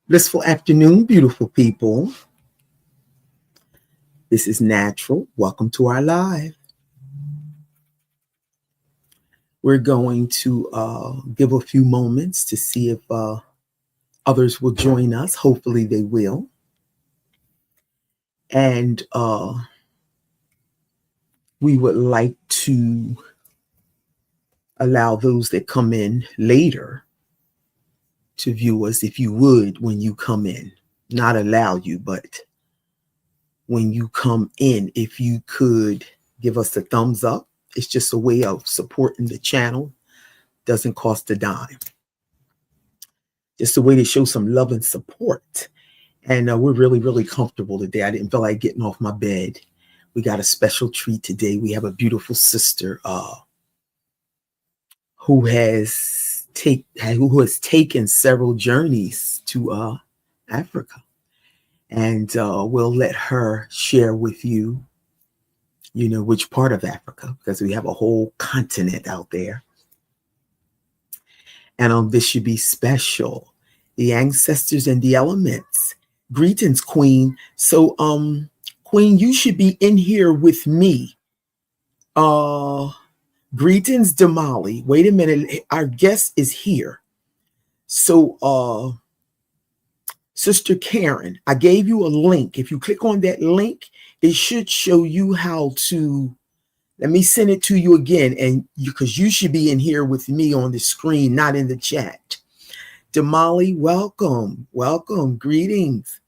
Blissful afternoon, beautiful people. This is Natural. Welcome to our live. We're going to give a few moments to see if others will join us. Hopefully they will. And we would like to allow those that come in later to view us, if you would, when you come in. Not allow you, but when you come in, if you could give us a thumbs up. It's just a way of supporting the channel. Doesn't cost a dime. Just a way to show some love and support. And we're really, really comfortable today. I didn't feel like getting off my bed. We got a special treat today. We have a beautiful sister who has taken several journeys to Africa. And we'll let her share with you, which part of Africa, because we have a whole continent out there. And this should be special. The ancestors and the elements. Greetings, Queen. So, Queen, you should be in here with me. Greetings, Damali. Wait a minute. Our guest is here. So, Sister Karen, I gave you a link. If you click on that link, it should show you how to, let me send it to you again, and because you should be in here with me on the screen, not in the chat. Damali, welcome. Welcome. Greetings.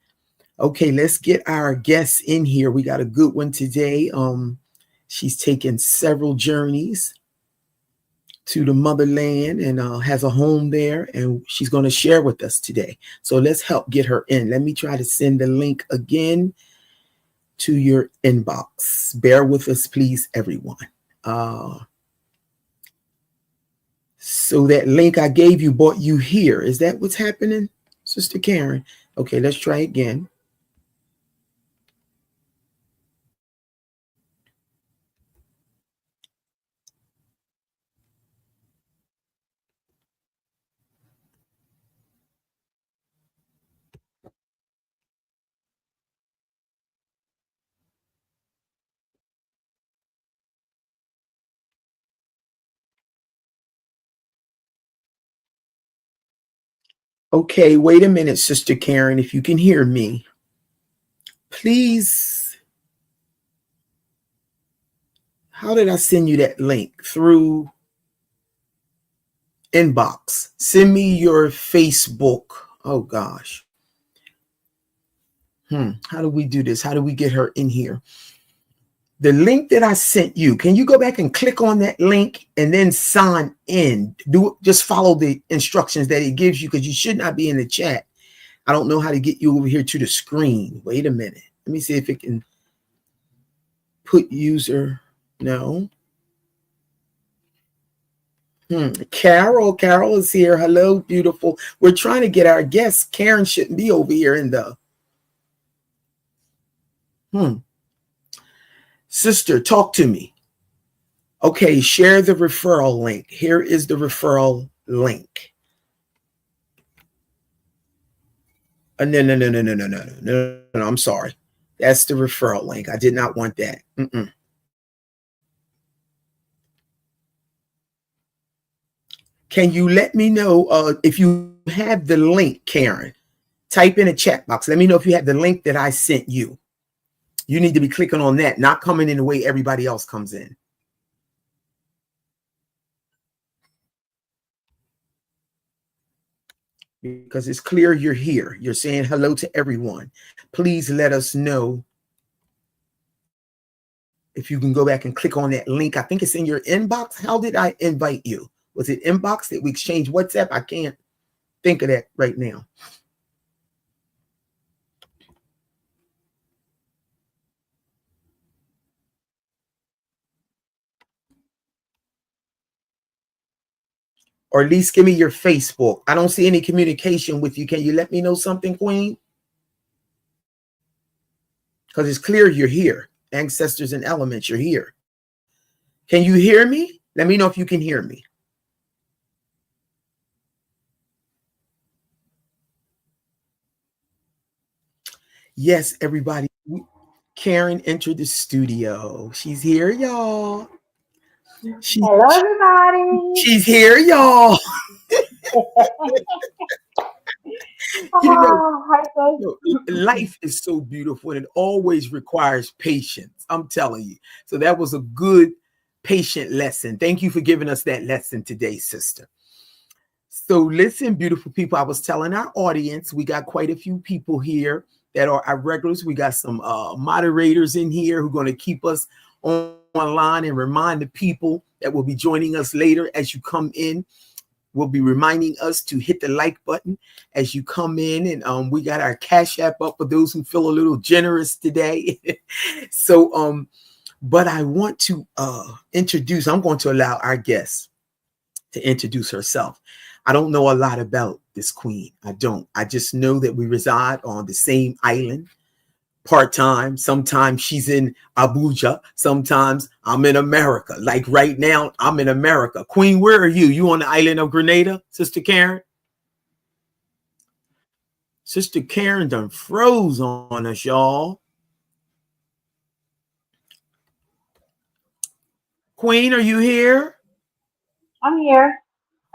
Okay, let's get our guests in here. We got a good one today. She's taken several journeys to the motherland and has a home there, and she's going to share with us today. So let's help get her in. Let me try to send the link again to your inbox. Bear with us, please, everyone. So that link I gave you brought you here. Is that what's happening, Sister Karen? Okay, let's try again. Okay, wait a minute, Sister Karen, if you can hear me. Please, how did I send you that link? Through inbox. Send me your Facebook. Oh, gosh. How do we do this? How do we get her in here? The link that I sent you, can you go back and click on that link and then sign in? Just follow the instructions that it gives you, because you should not be in the chat. I don't know how to get you over here to the screen. Wait a minute. Let me see if it can put user. No. Carol is here. Hello, beautiful. We're trying to get our guests. Karen shouldn't be over here in the. Sister, talk to me. Okay, share the referral link. Here is the referral link. No. I'm sorry. That's the referral link. I did not want that. Can you let me know if you have the link, Karen? Type in a chat box. Let me know if you have the link that I sent you. You need to be clicking on that, not coming in the way everybody else comes in. Because it's clear you're here. You're saying hello to everyone. Please let us know if you can go back and click on that link. I think it's in your inbox. How did I invite you? Was it inbox? Did we exchange WhatsApp? I can't think of that right now. Or at least give me your Facebook. I don't see any communication with you. Can you let me know something, Queen? Because it's clear you're here. Ancestors and elements, you're here. Can you hear me? Let me know if you can hear me. Yes, everybody. Karen entered the studio. She's here, y'all. Hello, everybody. She's here, y'all. You know, Hi, guys. life is so beautiful and it always requires patience. I'm telling you. So that was a good patient lesson. Thank you for giving us that lesson today, sister. So listen, beautiful people, I was telling our audience, we got quite a few people here that are our regulars. We got some moderators in here who are going to keep us online and remind the people that will be joining us later as you come in. We'll be reminding us to hit the like button as you come in. And we got our Cash App up for those who feel a little generous today. So, but I want to I'm going to allow our guest to introduce herself. I don't know a lot about this queen. I don't. I just know that we reside on the same island part-time. Sometimes she's in Abuja. Sometimes I'm in America. Like right now, I'm in America. Queen, where are you? You on the island of Grenada, Sister Karen? Sister Karen done froze on us, y'all. Queen, are you here? I'm here.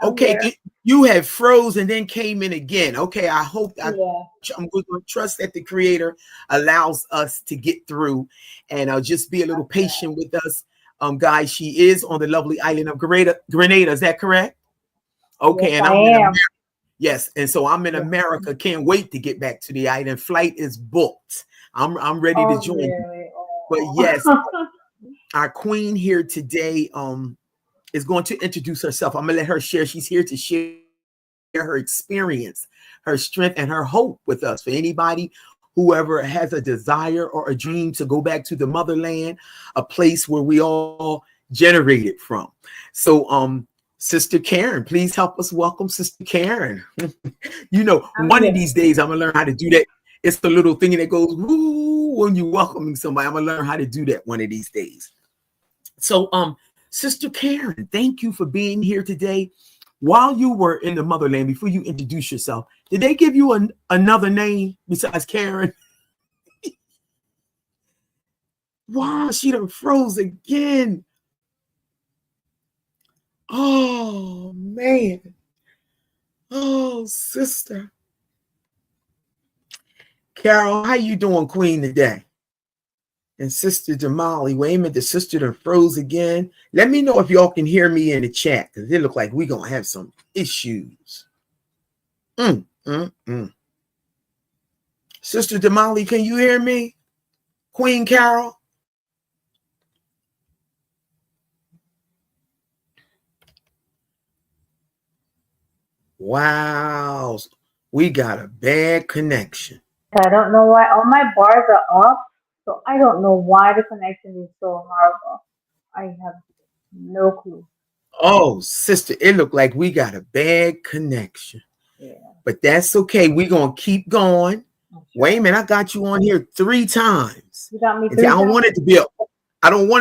Okay, you have froze and then came in again. Okay, I hope I'm going to trust that the Creator allows us to get through, and just be a little patient with us, guys. She is on the lovely island of Grenada. Is that correct? Okay, yes, and I I'm am. in America. Yes, and so I'm in America. Can't wait to get back to the island. Flight is booked. I'm ready to join you. But yes, our queen here today is going to introduce herself. I'm gonna let her share. She's here to share her experience, her strength, and her hope with us. For anybody, whoever has a desire or a dream to go back to the motherland, a place where we all generated from. So, Sister Karen, please help us welcome Sister Karen. You know, one of these days I'm gonna learn how to do that. It's the little thing that goes woo when you're welcoming somebody. I'm gonna learn how to do that one of these days. So, Sister Karen, thank you for being here today. While you were in the motherland, before you introduce yourself, did they give you another name besides Karen? Wow, she done froze again. Oh, man. Oh, sister. Carol, how you doing, Queen, today? And Sister Jamali, wait a minute, the sister done froze again. Let me know if y'all can hear me in the chat, because it look like we're going to have some issues. Sister Jamali, can you hear me? Queen Carol? Wow, we got a bad connection. I don't know why all my bars are off, so I don't know why the connection is so horrible. I have no clue. Oh, sister, it looked like we got a bad connection. Yeah. But that's okay. We're going to keep going. Wait a minute, I got you on here 3 times. You got me 3 I times? don't want it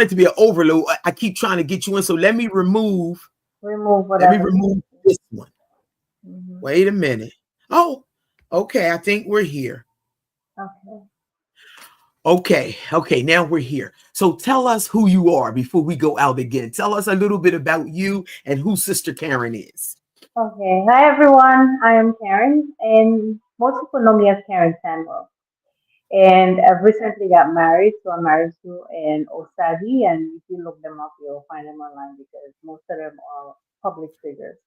to be an overload. I keep trying to get you in. So let me remove this one. Mm-hmm. Wait a minute. Oh, okay. I think we're here. Okay. Now we're here. So tell us who you are before we go out again. Tell us a little bit about you and who Sister Karen is. Okay. Hi, everyone. I am Karen, and most people know me as Karen Samuel. And I've recently got married, so I'm married to an Osagi, and if you look them up, you'll find them online because most of them are public figures.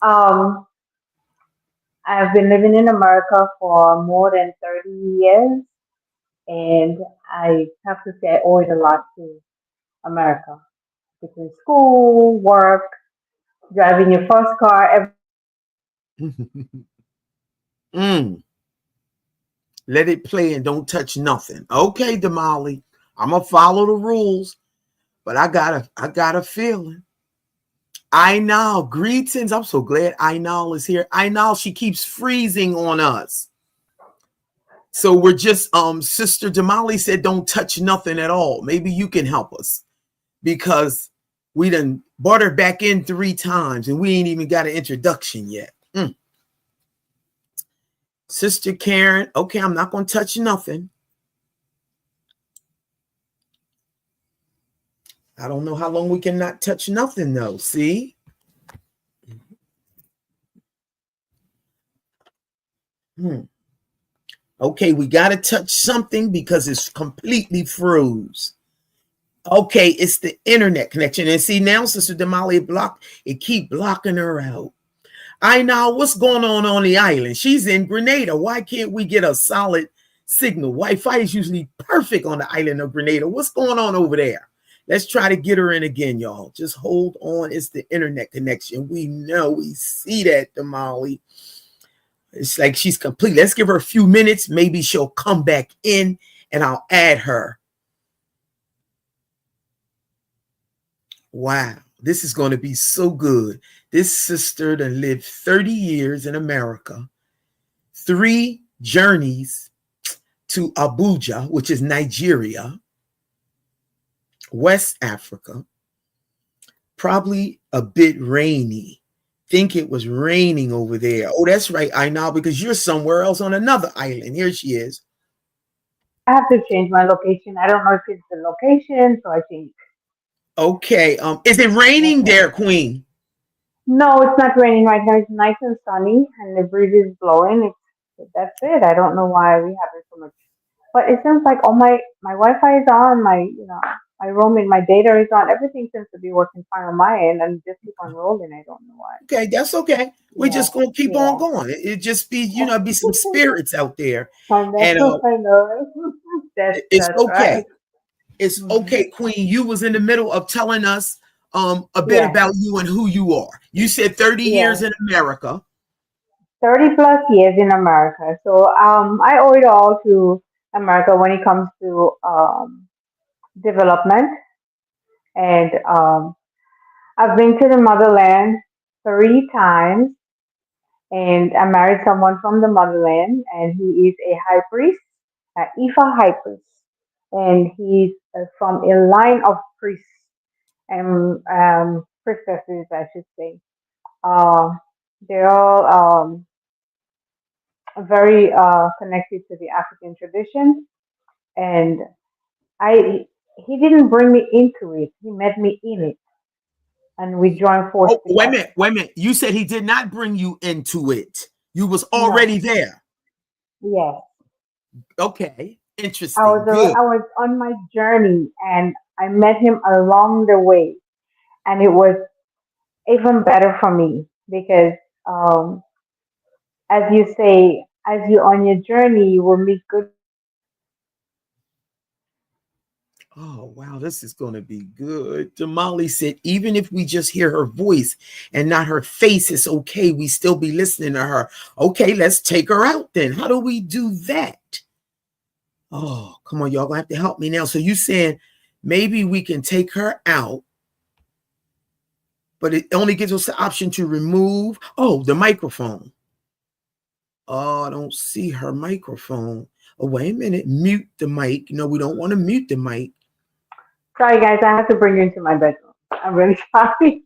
Um, I've been living in America for more than 30 years, and I have to say I owe it a lot to America. Between school, work, driving your first car. Let it play and don't touch nothing. Okay, Damali, I'm gonna follow the rules, but I got a feeling. Ainal, greetings. I'm so glad Ainal is here. Ainal, she keeps freezing on us. So we're just Sister Damali said don't touch nothing at all. Maybe you can help us because We done brought her back in 3 times and we ain't even got an introduction yet. Sister Karen, okay, I'm not going to touch nothing. I don't know how long we can not touch nothing though. See? Okay, we got to touch something because it's completely froze. Okay, it's the internet connection. And see now, Sister Damali blocked, it keep blocking her out. I know what's going on the island. She's in Grenada. Why can't we get a solid signal? Wi-Fi is usually perfect on the island of Grenada. What's going on over there? Let's try to get her in again, y'all. Just hold on. It's the internet connection. We know, we see that, Damali. It's like she's complete. Let's give her a few minutes. Maybe she'll come back in and I'll add her. Wow, this is going to be so good. This sister that lived 30 years in America, 3 journeys to Abuja, which is Nigeria, West Africa, probably a bit rainy. Think it was raining over there. Oh, that's right, I know, because you're somewhere else on another island. Here she is. I have to change my location. I don't know if it's the location, so I think. Okay, is it raining Okay. there, Queen? No, it's not raining right now. It's nice and sunny, and the breeze is blowing. That's it. I don't know why we having so much, but it seems like all my Wi-Fi is on. My roaming, my data is on. Everything seems to be working fine on my end, and just keep on rolling. I don't know why. Okay, that's okay. We're Yeah, just gonna keep on yeah. going. It just be, be some spirits out there, I and know. I know. it's That's okay. right. It's Hmm. okay, Queen. You was in the middle of telling us a bit Yeah, about you and who you are. You said 30 years yeah. in America. 30 plus years in America. So I owe it all to America when it comes to development. And I've been to the motherland 3 times, and I married someone from the motherland, and he is a high priest, an Ifa high priest, and he's from a line of priests and priestesses, I should say. Uh, they're all very connected to the African tradition, and I he didn't bring me into it. He met me in it, and we joined forces Oh, wait a together. minute, wait a minute. You said he did not bring you into it. You was No, already there. yes, Okay, interesting. Good. I was on my journey, and I met him along the way, and it was even better for me because, um, as you say, as you're on your journey, you will meet good people, Oh, wow, this is going to be good. Jamali said, even if we just hear her voice and not her face, it's okay. We still be listening to her. Okay, let's take her out then. How do we do that? Oh, come on, y'all gonna have to help me now. So you saying maybe we can take her out, but it only gives us the option to remove, the microphone. Oh, I don't see her microphone. Oh, wait a minute. Mute the mic. No, we don't want to mute the mic. Sorry, guys, I have to bring you into my bedroom. I'm really sorry.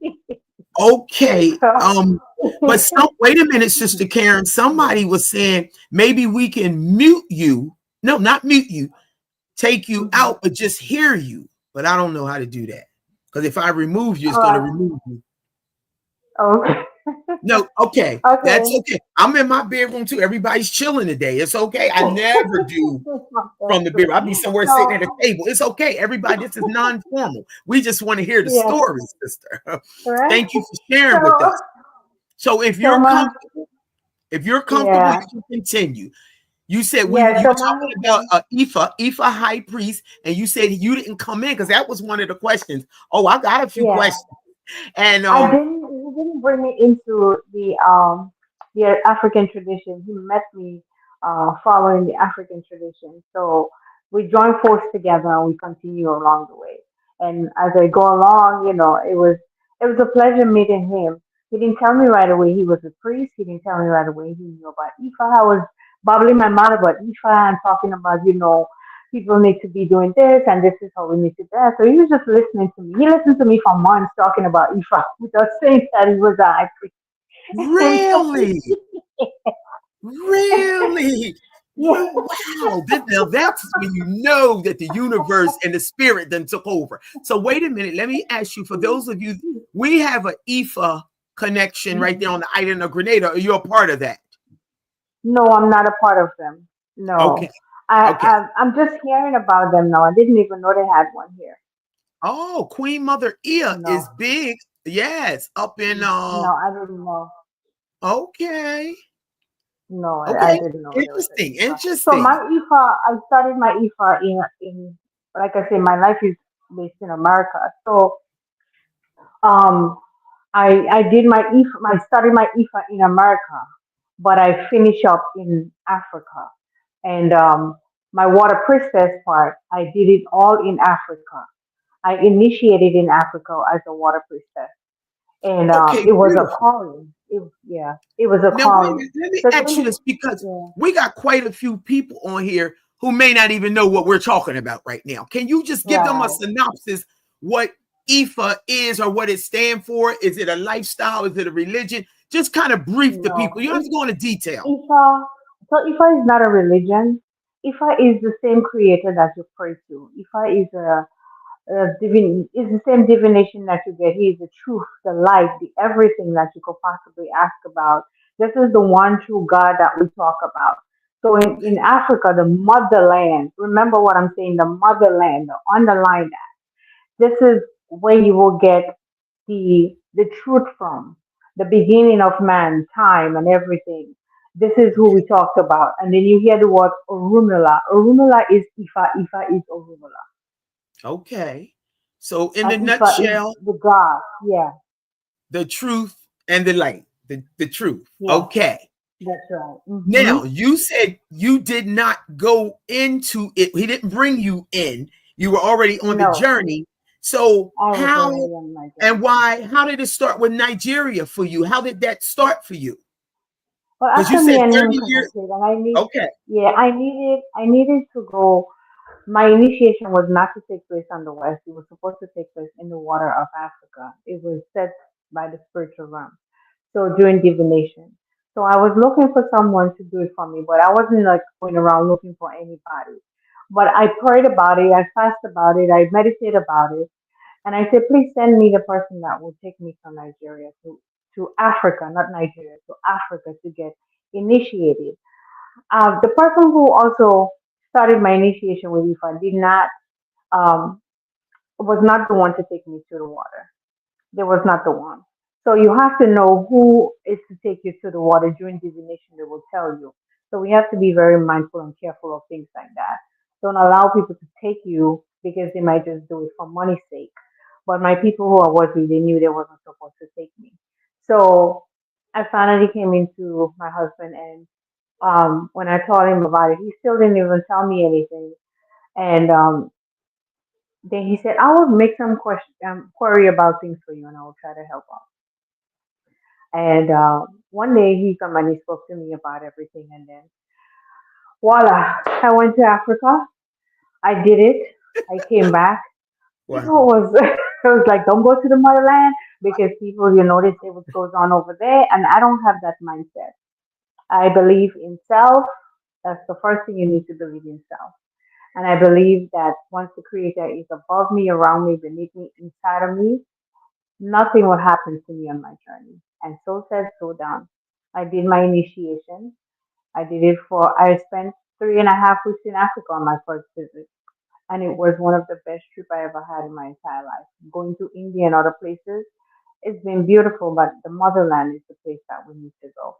Okay. So, But wait a minute, Sister Karen. Somebody was saying maybe we can mute you. No, not mute you, take you mhm. out, but just hear you. But I don't know how to do that. Because if I remove you, it's gonna Oh, remove you. okay. No, okay. That's Okay. okay. I'm in my bedroom too. Everybody's chilling today. It's okay. I never do That's from the good. bedroom. I'll be somewhere sitting So, at a table. It's okay. Everybody, this is non-formal. We just want to hear the yes, story, sister. right. Thank you for sharing with So, us. So so my, if you're comfortable, yeah, you can continue. You said yeah. you So were my talking about husband, Ifa high priest, and you said you didn't come in because that was one of the questions. Oh, I got a few yeah. questions. And I didn't. He didn't bring me into the African tradition. He met me following the African tradition. So we joined force together and we continue along the way. And as I go along, it was a pleasure meeting him. He didn't tell me right away he was a priest. He didn't tell me right away he knew about Ifa. I was babbling my mouth about Ifa and talking about people need to be doing this and this is how we need to do that. So he was just listening to me. He listened to me for months talking about Ifa without saying that he was a high priest. And Really? Really? yeah, Wow. Now that's when you know that the universe and the spirit then took over. So wait a minute. Let me ask you, for those of you, we have an IFA connection right there on the island of Grenada. Are you a part of that? no, I'm not a part of them. Okay. No, Okay. I'm just hearing about them now. I didn't even know they had one here. Oh, Queen Mother Ea is No, big. Yes. Up in no, I didn't know. okay. No, I Okay. didn't know there was an Interesting. IFA. So Interesting. my IFA, I started my IFA like I say, my life is based in America. So um, I did my IFA, I started my IFA in America, but I finished up in Africa. And my water priestess part, I did it all in Africa. I initiated in Africa as a water priestess, and Okay, it was a beautiful. calling. Yeah, it was a Now, wait a calling. minute. Let me So ask during you the this because yeah, we got quite a few people on here who may not even know what we're talking about right now. Can you just give them a right, synopsis what IFA is or what it stands for? Is it a lifestyle? Is it a religion? Just kind of brief the people. no, You don't have to go into detail. Ifa. So Ifa is not a religion. Ifa is the same creator that you pray to. Ifa is is the same divination that you get. He is the truth, the light, the everything that you could possibly ask about. This is the one true God that we talk about. So in Africa, the motherland, remember what I'm saying, the motherland, underline that. This is where you will get the truth from, the beginning of man, time and everything. This is who we talked about. And then you hear the word Orunula. Orunula is Ifa, Ifa is Orunula. Okay. So, in the And Ifa is nutshell, the God. Yeah, the truth and the light, the truth. yeah, Okay. that's right. Now, you said you did not go into it. He didn't bring you in. You were already on the No, journey. So, I was how already on my and journey. why? How did it start with Nigeria for you? How did that start for you? Well, Because you after me said and him 30 years. connected, and Okay. yeah, I needed to go. My initiation was not to take place on the West. It was supposed to take place in the water of Africa. It was set by the spiritual realm. So during divination. So I was looking for someone to do it for me, but I wasn't like going around looking for anybody. But I prayed about it, I fasted about it, I meditated about it, and I said, please send me the person that will take me from Nigeria to Africa, not Nigeria, to Africa to get initiated. The person who also started my initiation with IFA did not um, was not the one to take me to the water. There was not the one. So you have to know who is to take you to the water during divination. They will tell you. So we have to be very mindful and careful of things like that. Don't allow people to take you because they might just do it for money's sake. But my people who I was with, they knew they wasn't supposed to take me. So I finally came into my husband, and when I told him about it, he still didn't even tell me anything. And then he said, I will make some query about things for you and I will try to help out. And one day he come and he spoke to me about everything. And then voila, I went to Africa. I did it. I came back. People Wow. was, it was like, don't go to the motherland because people, they say what goes on over there. And I don't have that mindset. I believe in self. That's the first thing you need to believe in self. And I believe that once the Creator is above me, around me, beneath me, inside of me, nothing will happen to me on my journey. And so said, so done. I did my initiation. I spent 3.5 weeks in Africa on my first visit. And it was one of the best trips I ever had in my entire life. Going to India and other places, it's been beautiful, but the motherland is the place that we need to go.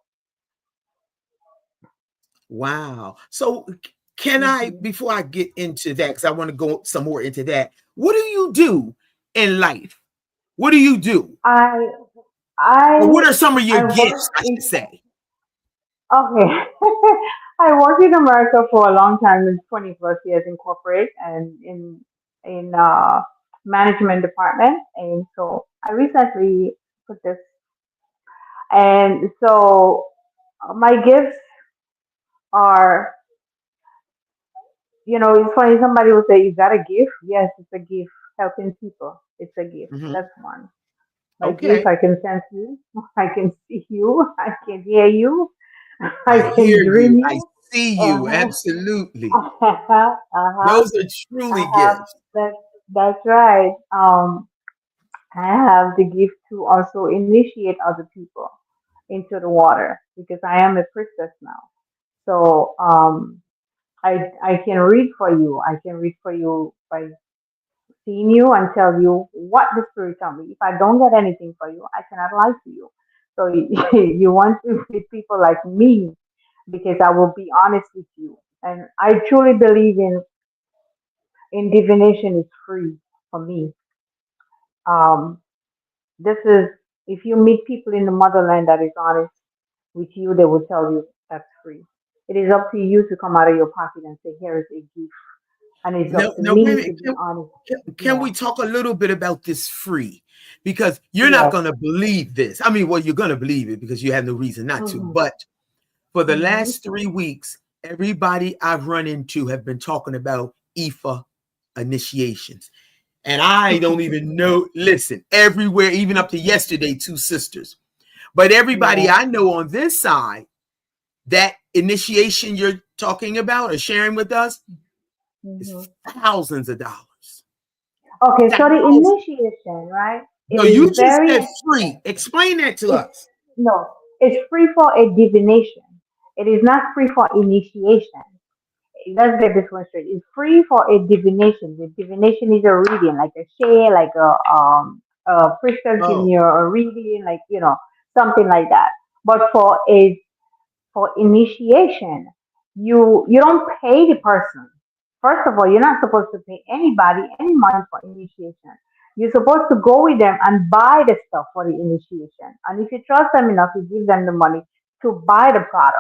Wow. So, can I, hmm before I get into that, because I want to go some more into that, what do you do in life? What do you do? I Or I what are some of your I gifts, worked I in should say? okay. I worked in America for a long time, in 20 plus years in corporate and in management department, and so I recently put this, and so my gifts are it's funny. Somebody will say, "Is that a gift?" Yes, it's a gift. Helping people, it's a gift. Mhm. That's one. My gift. Okay. I can sense you. I can see you. I can hear you. I I can hear dream you. I you. see you. Uh-huh. Absolutely. Uh-huh. Those are I truly have gifts. that. That's right. I have the gift to also initiate other people into the water because I am a priestess now. So I can read for you. I can read for you by seeing you and tell you what the spirit tell me. If I don't get anything for you, I cannot lie to you. So you want to meet people like me because I will be honest with you. And I truly believe in divination is free for me. Um, this is if you meet people in the motherland that is honest with you, they will tell you that's free. It is up to you to come out of your pocket and say, here is a gift. And it's up Now, to now wait a me to minute. be honest. Can Yeah. we talk a little bit about this free? Because you're not Yes. going to believe this. I mean, well, you're going to believe it because you have no reason not to. Mm-hmm. But for the Mm-hmm. last 3 weeks, everybody I've run into have been talking about IFA initiations. And I don't even know. Listen, everywhere, even up to yesterday, two sisters. But everybody Yeah. I know on this side, that initiation you're talking about or sharing with us Mm-hmm. is thousands of dollars. Okay, so the Thousands. initiation, right? No, It is you just very, said free. Explain that to it's, us. no, it's free for a divination. It is not free for initiation. Let's get this one straight. It's free for a divination. The divination is a reading, like a share, like a priestess giving Oh, you a reading, like something like that. But for initiation, you don't pay the person. First of all, you're not supposed to pay anybody any money for initiation. You're supposed to go with them and buy the stuff for the initiation. And if you trust them enough, you give them the money to buy the product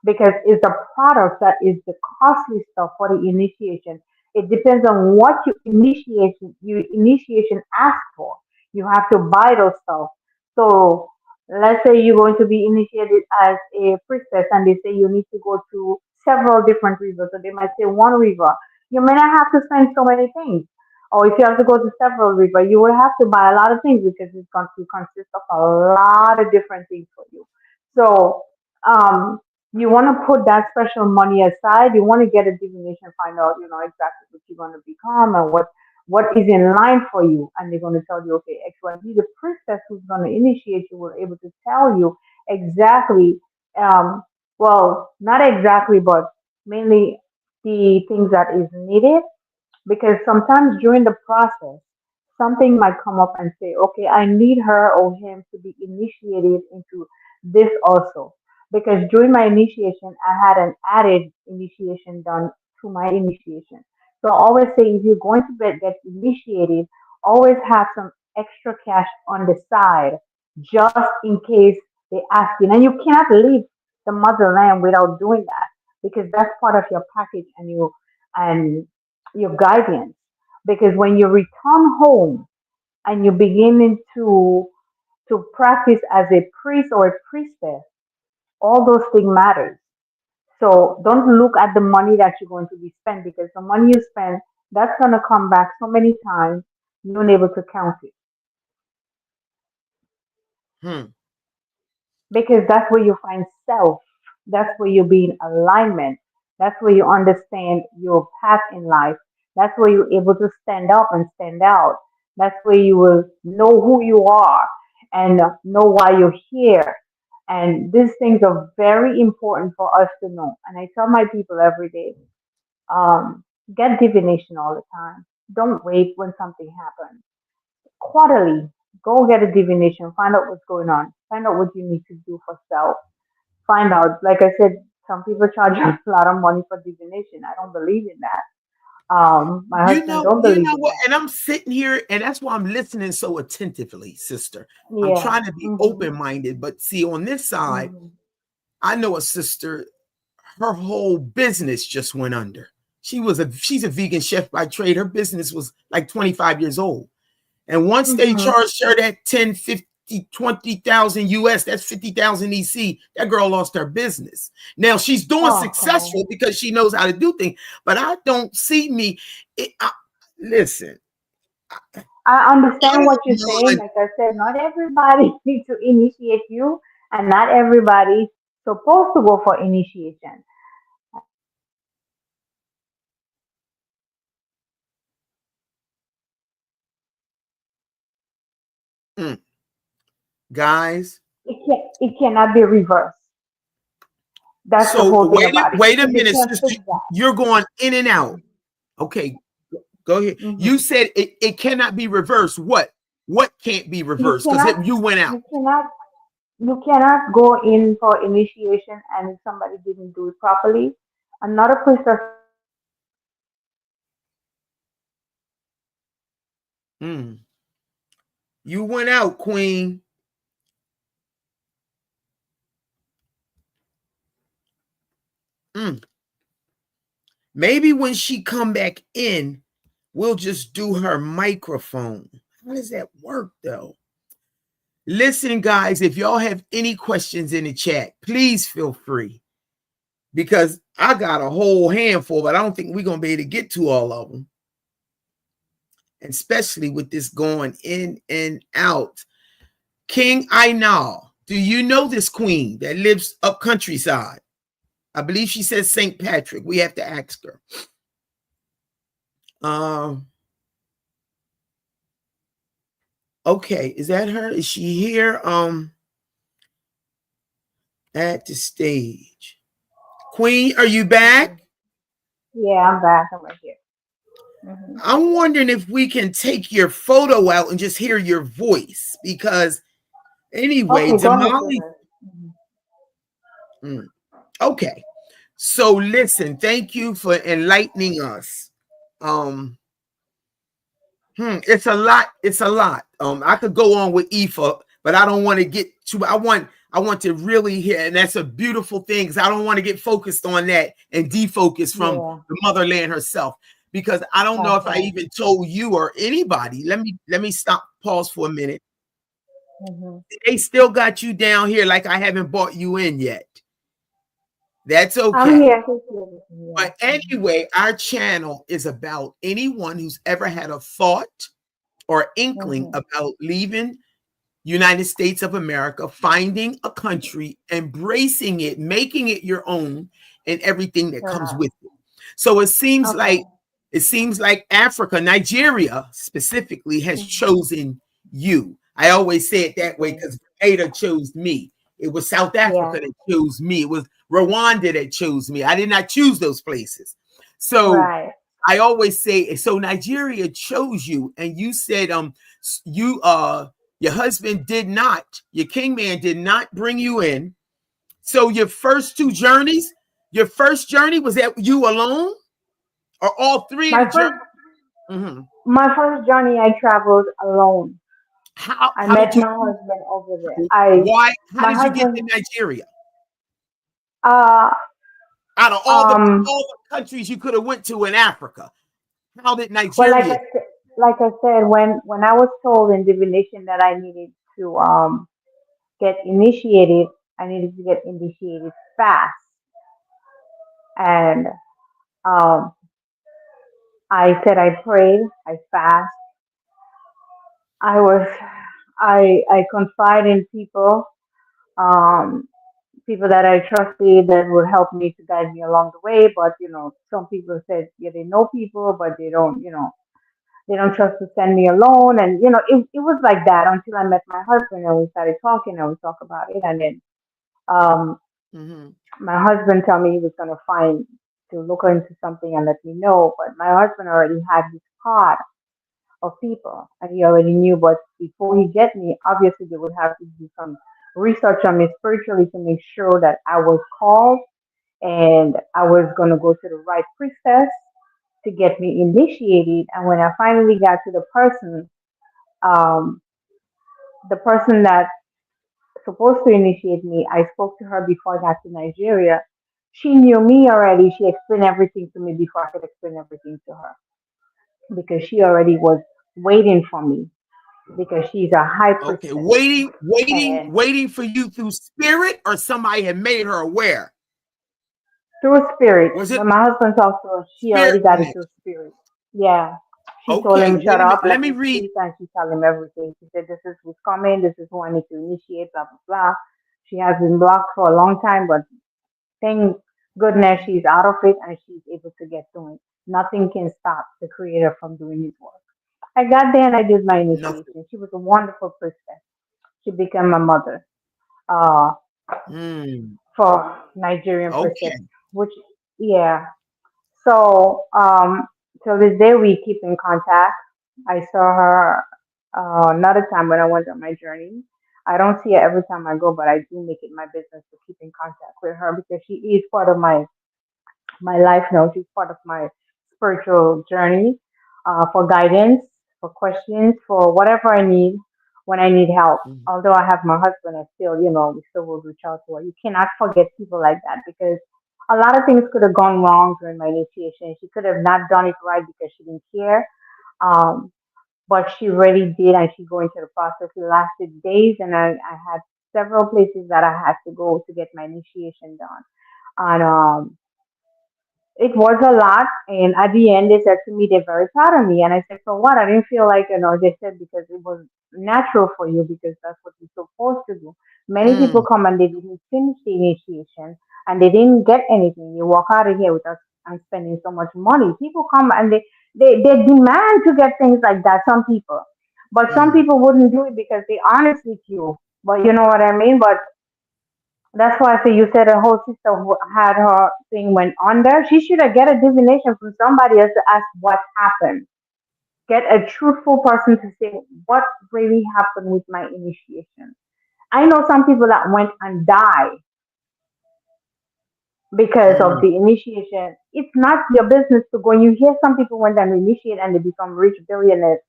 because it's the product that is the costly stuff for the initiation. It depends on what you initiation ask for. You have to buy those stuff. So let's say you're going to be initiated as a priestess and they say you need to go to several different rivers. So they might say one river. You may not have to spend so many things. Or if you have to go to several rivers, you will have to buy a lot of things because it's going to consist of a lot of different things for you. So um, you want to put that special money aside. You want to get a divination, find out, exactly what you're going to become and what is in line for you. And they're going to tell you, okay, XYZ, the priestess who's going to initiate you will able to tell you exactly, um, well, not exactly, but mainly the things that is needed because sometimes during the process, something might come up and say, okay, I need her or him to be initiated into this also. Because during my initiation, I had an added initiation done to my initiation. So I always say if you're going to get initiated, always have some extra cash on the side just in case they ask you. And you cannot leave the motherland without doing that because that's part of your package and your guidance. Because when you return home and you begin to practice as a priest or a priestess, all those things matter. So don't look at the money that you're going to be spent because the money you spend, that's going to come back so many times, you're not able to count it. hmm. Because that's where you find self. That's where you be in alignment. That's where you understand your path in life. That's where you're able to stand up and stand out. That's where you will know who you are and know why you're here. And these things are very important for us to know. And I tell my people every day, get divination all the time. Don't wait when something happens quarterly. Go get a divination, find out what's going on, find out what you need to do for self. Find out, like I said, some people charge a lot of money for divination. I don't believe in that. My husband don't You believe know in what? that. And I'm sitting here, and that's why I'm listening so attentively, sister. I'm Yeah. trying to be Mhm. open-minded, but see, on this side, Mhm. I know a sister, her whole business just went under. She's a vegan chef by trade. Her business was like 25 years old. And once they Mhm. charged her that 20,000 US. That's 50,000 EC. That girl lost her business. Now she's doing Okay. successful because she knows how to do things. But I don't see me. Listen, I I understand what you're don't saying. mind. Like I said, not everybody needs to initiate you, and not everybody's supposed to go for initiation. Mm, guys. It cannot be reversed. That's the So whole thing about it. wait a They minute, can't sister. fix that. You're going in and out. Okay, go ahead. You Hmm. said it cannot be reversed. What can't be You reversed? Because cannot, you went out. you cannot, you cannot go in for initiation and if somebody didn't do it properly, another priestess will come in and do it for you. Mm. You went out, Queen. Mm. Maybe when she come back in, we'll just do her microphone. How does that work though? Listen, guys, if y'all have any questions in the chat, please feel free because I got a whole handful, but I don't think we're gonna be able to get to all of them. And especially with this going in and out. King Ainal, do you know this queen that lives up countryside? I believe she says St. Patrick. We have to ask her. Um, okay, is that her? Is she here? At the stage. Queen, are you back? Mhm. Yeah, I'm back. I'm right here. Hmm. I'm wondering if we can take your photo out and just hear your voice because anyway, Okay, go ahead, Damali. sweetheart. Hmm. Mm, okay. So listen, thank you for enlightening us. Um, it's a lot. It's a lot. I could go on with Ifa, but I don't want to get too. I want to really hear, and that's a beautiful thing. Because I don't want to get focused on that and defocus from Yeah, the motherland herself. Because I don't know that's if I right. even told you or anybody. Let me stop. Pause for a minute. Hmm. They still got you down here like I haven't brought you in yet. That's I'm okay. here. Thank you. Yeah. But anyway, our channel is about anyone who's ever had a thought or inkling Hmm. about leaving United States of America, finding a country, embracing it, making it your own, and everything that comes Right. with it. So Okay. it seems like Africa, Nigeria specifically, has Hmm. chosen you. I always say it that way Okay. because Ada chose me. It was South Africa Yeah. that chose me. It was Rwanda that chose me. I did not choose those places. So Right. I always say, so Nigeria chose you, and you said, you your husband did not, your king man did not bring you in. So your first journey was that you alone, or all three of My the journey? first Mhm. my first journey I traveled alone. I How did met you? my husband over there. I Why? How My did you get husband to Nigeria? uh Out of um all the countries you could have went to in Africa, how did well Nigeria? like I said, when I was told in divination that I needed to get initiated, I needed to get initiated fast. And um I said I prayed, I fast, I was I confide in people, um people that I trusted that would help me to guide me along the way. But some people said, yeah, they know people, but they don't trust to send me alone. And it was like that until I met my husband and we started talking and we talked about it. And then um, Mhm. my husband told me he was going to find to look into something and let me know. But my husband already had his part of people and he already knew. But before he get me, obviously they would have to do some research on me spiritually to make sure that I was called and I was going to go to the right priestess to get me initiated. And when I finally got to um, the person that supposed to initiate me, I spoke to her before I got to Nigeria. She knew me already. She explained everything to me before I could explain everything to her because she already was waiting for me. because she's a high Okay, priestess. And waiting for you through spirit, or somebody had made her aware. through spirit, Was it when my husband talked to her, she spirit already got it led? through spirit. Yeah. She told Okay, him, wait shut a up, minute. Let let me me read. speak, and she told him everything. She said, this is who's coming, this is who I need to initiate, blah, blah, blah. She has been blocked for a long time, but thank goodness she's out of it and she's able to get to it. Nothing can stop the creator from doing his work. I got there and I did my Nothing. initiation. She was a wonderful priestess. She became my mother uh, Mm, for Nigerian priestess, okay. which, yeah. So, till this day, we keep in contact. I saw her another time when I went on my journey. I don't see her every time I go, but I do make it my business to keep in contact with her because she is part of my life now. She's part of my spiritual journey for guidance, for questions, for whatever I need when I need help. Mm, Although I have my husband, I still, we still will reach out to her. You cannot forget people like that because a lot of things could have gone wrong during my initiation. She could have not done it right because she didn't care. Um, but she really did, and she go into the process. It lasted days, and I had several places that I had to go to get my initiation done. And it was a lot, and at the end, they said to me, they're very proud of me. And I said, for what? I didn't feel like, they said, because it was natural for you, because that's what you're supposed to do. Many people mm, come and they didn't finish the initiation, and they didn't get anything. You walk out of here without and spending so much money. People come and they demand to get things like that, some people. But some mm, people wouldn't do it because they're honest with you. But you know what I mean? But that's why I say you said her whole sister who had her thing went under. She should have get a divination from somebody else to ask what happened. Get a truthful person to say what really happened with my initiation. I know some people that went and died because of mm, the initiation. It's not your business to go. You hear some people went and initiate and they become rich billionaires.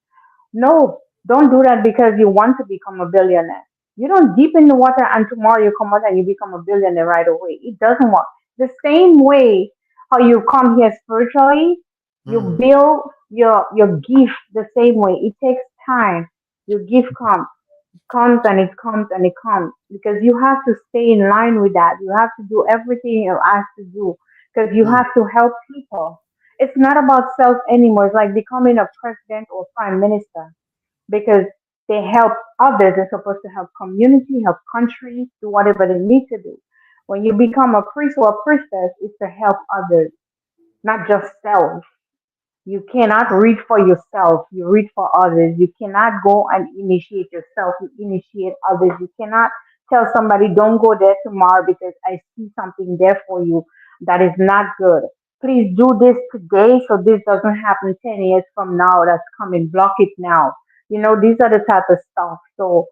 No, don't do that because you want to become a billionaire. You don't deep in the water and tomorrow you come out and you become a billionaire right away. It doesn't work. The same way how you come here spiritually, you mm, build your gift the same way. It takes time. Your gift comes and it comes and it comes because you have to stay in line with that. You have to do everything you're asked to do because you mm, have to help people. It's not about self anymore. It's like becoming a president or prime minister because they help others. They're supposed to help community, help countries, do whatever they need to do. When you become a priest or a priestess, it's to help others, not just self. You cannot read for yourself. You read for others. You cannot go and initiate yourself. You initiate others. You cannot tell somebody, don't go there tomorrow because I see something there for you that is not good. Please do this today so this doesn't happen 10 years from now that's coming. Block it now. These are the type of stuff. So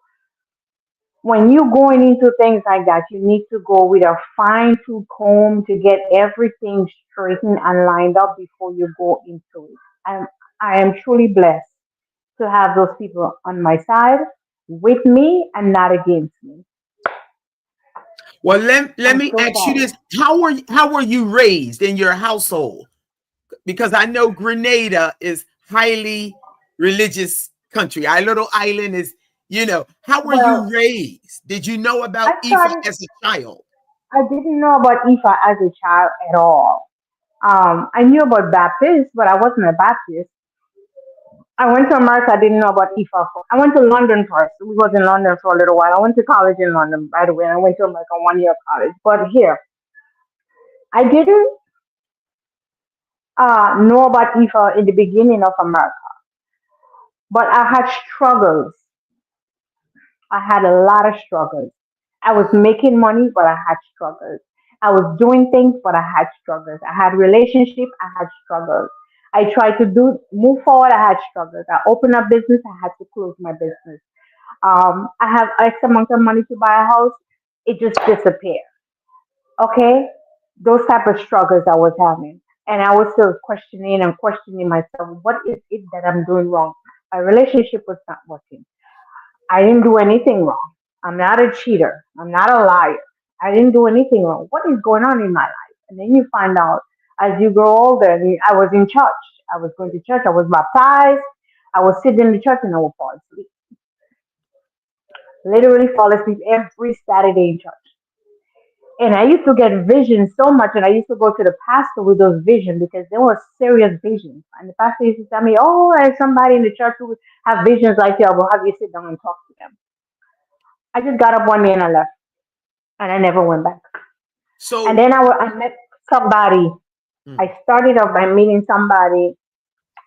when you're going into things like that, you need to go with a fine tooth comb to get everything straightened and lined up before you go into it. I am truly blessed to have those people on my side, with me, and not against me. well, let I'm me so ask you proud. this. How were you raised in your household? Because I know Grenada is highly religious country. Our little island is, how were Well, you raised? Did you know I about Ifa started, as a child? I didn't know about IFA as a child at all. I knew about Baptist, but I wasn't a Baptist. I went to America. I didn't know about IFA. I went to London first. We was in London for a little while. I went to college in London, by the way. And I went to America 1 year college. But here, I didn't know about IFA in the beginning of America. But I had struggles. I had a lot of struggles. I was making money, but I had struggles. I was doing things, but I had struggles. I had relationship, I had struggles. I tried to move forward, I had struggles. I opened a business, I had to close my business. I have X amount of money to buy a house, it just disappeared. Okay, those type of struggles I was having, and I was still questioning myself. What is it that I'm doing wrong? My relationship was not working. I didn't do anything wrong. I'm not a cheater. I'm not a liar. I didn't do anything wrong. What is going on in my life? And then you find out as you grow older. I was in church. I was going to church. I was baptized. I was sitting in the church and I would fall asleep. literally fall asleep every Saturday in church. And I used to get visions so much, and I used to go to the pastor with those visions because they were serious visions. And the pastor used to tell me, "Oh, there's somebody in the church who have visions like you. I will have you sit down and talk to them." I just got up one day and I left, and I never went back. And So, then I met somebody. mm, I started off by meeting somebody.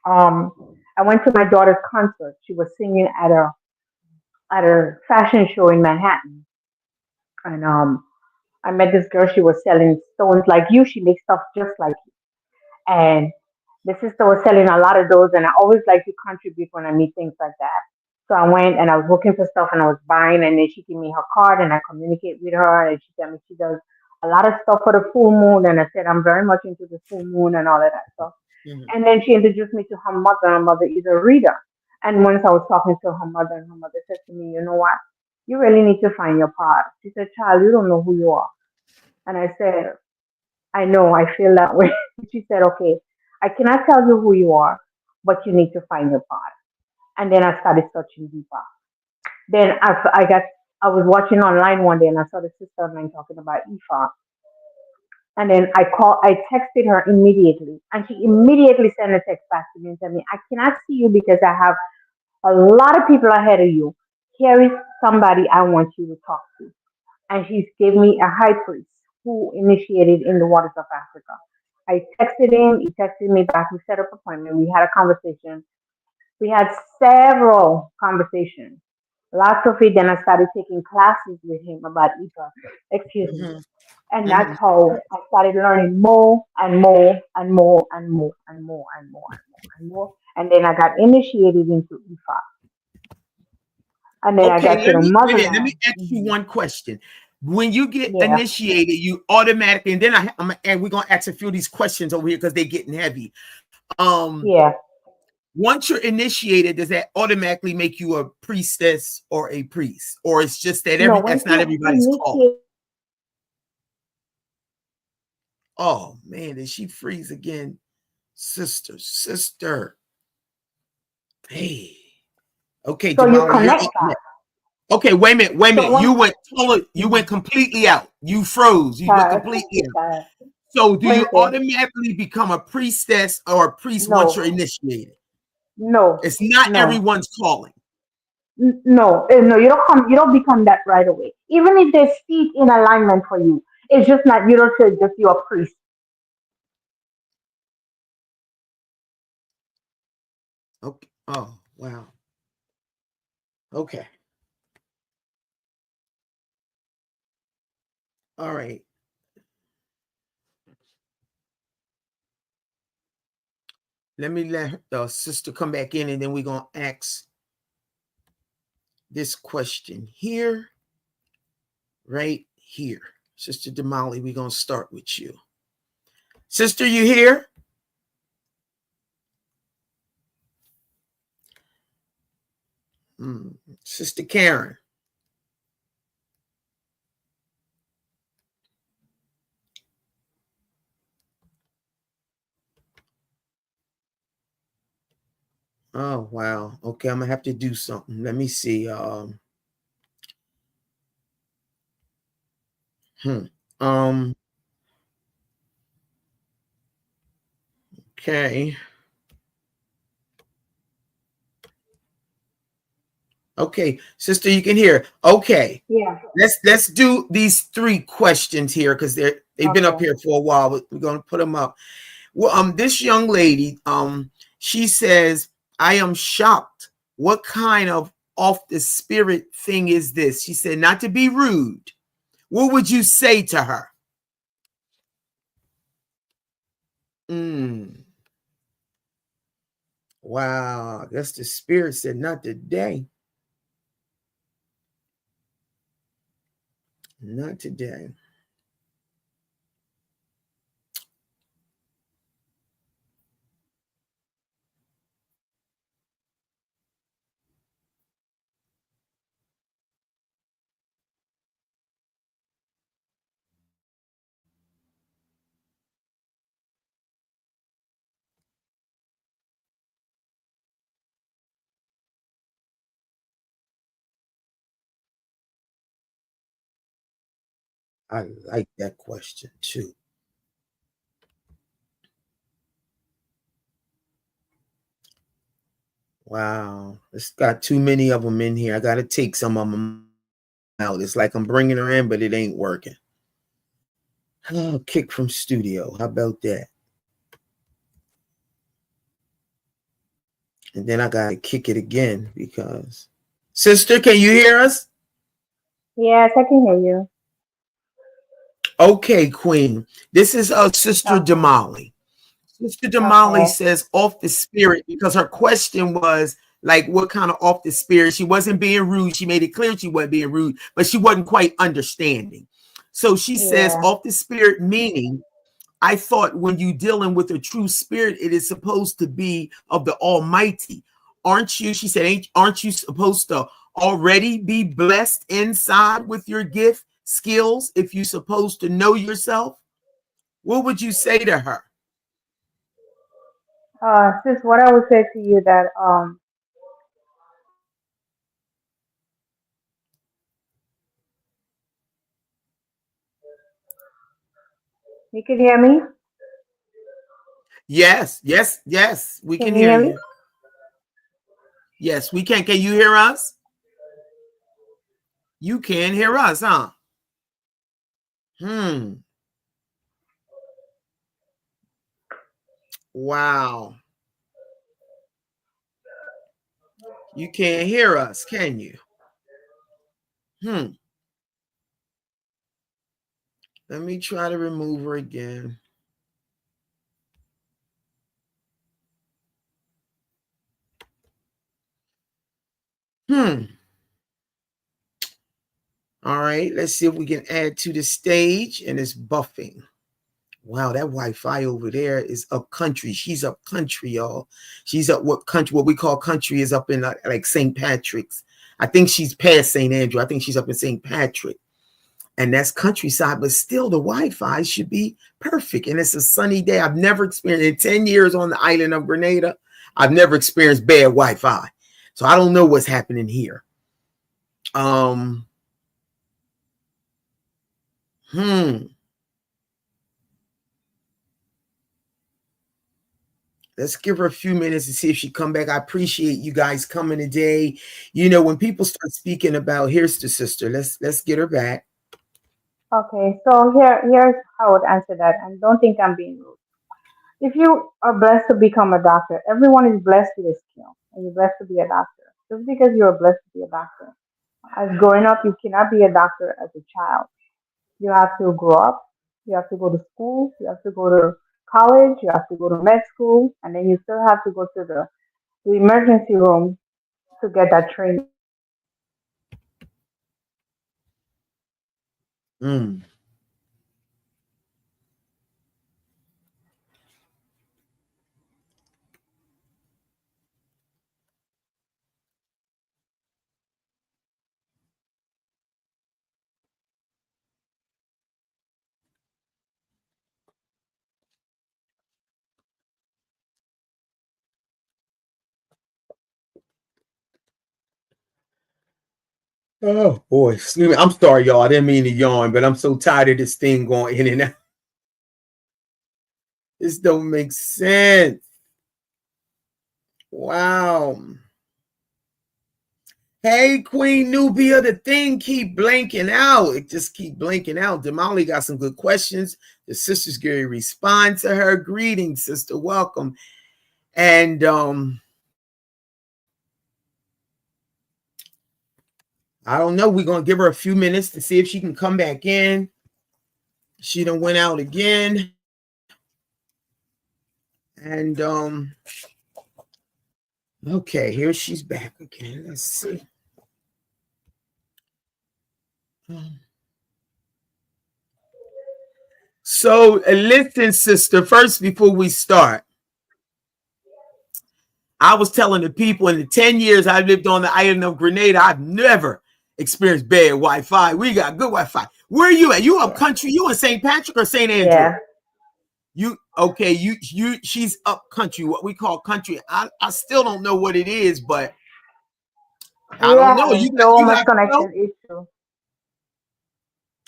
Um, I went to my daughter's concert. She was singing at a fashion show in Manhattan, and I met this girl. She was selling stones like you. She makes stuff just like you. And the sister was selling a lot of those, and I always like to contribute when I meet things like that. So I went and I was looking for stuff and I was buying, and then she gave me her card and I communicate with her, and she told me she does a lot of stuff for the full moon. And I said I'm very much into the full moon and all of that stuff. mhm. And then she introduced me to her mother. Her mother is a reader. And once I was talking to her mother, and her mother said to me, "You know what? You really need to find your path." She said, "Child, you don't know who you are." And I said, "I know, I feel that way." She said, "Okay, I cannot tell you who you are, but you need to find your path." And then I started searching deeper. Then I was watching online one day and I saw the sister online talking about Ifa. And then I texted her immediately, and she immediately sent a text back to me and said me, "I cannot see you because I have a lot of people ahead of you. Here is somebody I want you to talk to." And she gave me a high priest who initiated in the waters of Africa. I texted him, he texted me back, we set up an appointment, we had a conversation. We had several conversations. Lots of it, then I started taking classes with him about Ifa. Excuse me. Mhm, And that's mhm. how I started learning more and more and more and more and more and more and more and more. And then I got initiated into Ifa. And then I Okay, got to let the me wait a minute. Let me motherland. ask you one question. When you get Yeah, initiated, you automatically, and then and we're gonna ask a few of these questions over here because they're getting heavy. Um, yeah. Once you're initiated, does that automatically make you a priestess or a priest, or it's just that No, that's once not you everybody's call? initiate, Oh man, did she freeze again, sister? Hey, okay, so you Jamali, you're connect up that. next. Okay, wait a So minute. once, You went completely out. You froze. You went uh, completely out. uh, So do you okay, automatically become a priestess or a priest once you're no, initiated? no, It's not no. everyone's calling. No, no, you don't become that right away. Even if there's feet in alignment for you, it's just not, you don't say just you're a priest. Okay. Oh, wow. Okay. All right. Let me let the sister come back in and then we're going to ask this question here, right here. Sister Damali, we're going to start with you. Sister, you here? Mm. Sister Karen. Oh, wow. Okay, I'm going to have to do something. Let me see. Hmm. Um, okay. Okay, sister, you can hear. Okay. Yeah. Let's do these three questions here because they've been up Okay. here for a while, but we're gonna put them up. Well, this young lady, she says, I am shocked. What kind of off the spirit thing is this? She said, not to be rude. What would you say to her? Mm, wow, I guess the spirit said, not today. Not today. I like that question too. Wow, it's got too many of them in here. I got to take some of them out. It's like I'm bringing her in, but it ain't working. Oh, kick from studio. How about that? And then I got to kick it again because. Sister, can you hear us? Yes, I can hear you. Okay, Queen. This is Sister Okay. Damali. Sister Damali Okay. says off the spirit because her question was like, what kind of off the spirit? She wasn't being rude. She made it clear she wasn't being rude, but she wasn't quite understanding. So she says Yeah. off the spirit, meaning I thought when you dealing with a true spirit, it is supposed to be of the Almighty. Aren't you? She said, aren't you supposed to already be blessed inside with your gift skills if you're supposed to know yourself? What would you say to her? Sis, what I would say to you that you can hear me. Yes, yes, yes, we Can can you hear hear me? you. Yes, we can. Can you hear us? You can hear us, huh? Hmm. Wow. You can't hear us, can you? Hmm. Let me try to remove her again. Hmm. All right. Let's see if we can add to the stage and it's buffing. Wow, that Wi-Fi over there is up country. She's up country, y'all. She's up what country? What we call country is up in like St. Patrick's. I think she's past St. Andrew. I think she's up in St. Patrick. And that's countryside, but still the Wi-Fi should be perfect. And it's a sunny day. I've never experienced in 10 years on the island of Grenada. I've never experienced bad Wi-Fi. So I don't know what's happening here. Um, hmm. Let's give her a few minutes to see if she come back. I appreciate you guys coming today. You know, when people start speaking about here's the sister, let's get her back. Okay. So here's how I would answer that, and don't think I'm being rude. If you are blessed to become a doctor, everyone is blessed with a skill, and you're blessed to be a doctor. Just because you're blessed to be a doctor, as growing up, you cannot be a doctor as a child. You have to grow up. You have to go to school. You have to go to college. You have to go to med school, and then you still have to go to the emergency room to get that training. Mm. Oh boy, excuse me. I'm sorry, y'all. I didn't mean to yawn, but I'm so tired of this thing going in and out. This don't make sense. Wow. Hey, Queen Nubia, the thing keep blanking out. It just keep blanking out. Damali got some good questions. The sister's going to respond to her. Greetings, sister. Welcome. And I don't know. We're going to give her a few minutes to see if she can come back in. She done went out again. And okay, here she's back again. Let's see. So listen, sister, first before we start, I was telling the people in the 10 years I lived on the island of Grenada, I've never experienced bad Wi-Fi. We got good Wi-Fi. Where are you at? You up Yeah. country? You in St. Patrick or St. Andrew? Yeah. You okay, you she's up country, what we call country. I still don't know what it is, but I We're don't know. having You got so you much got snow? connection issue.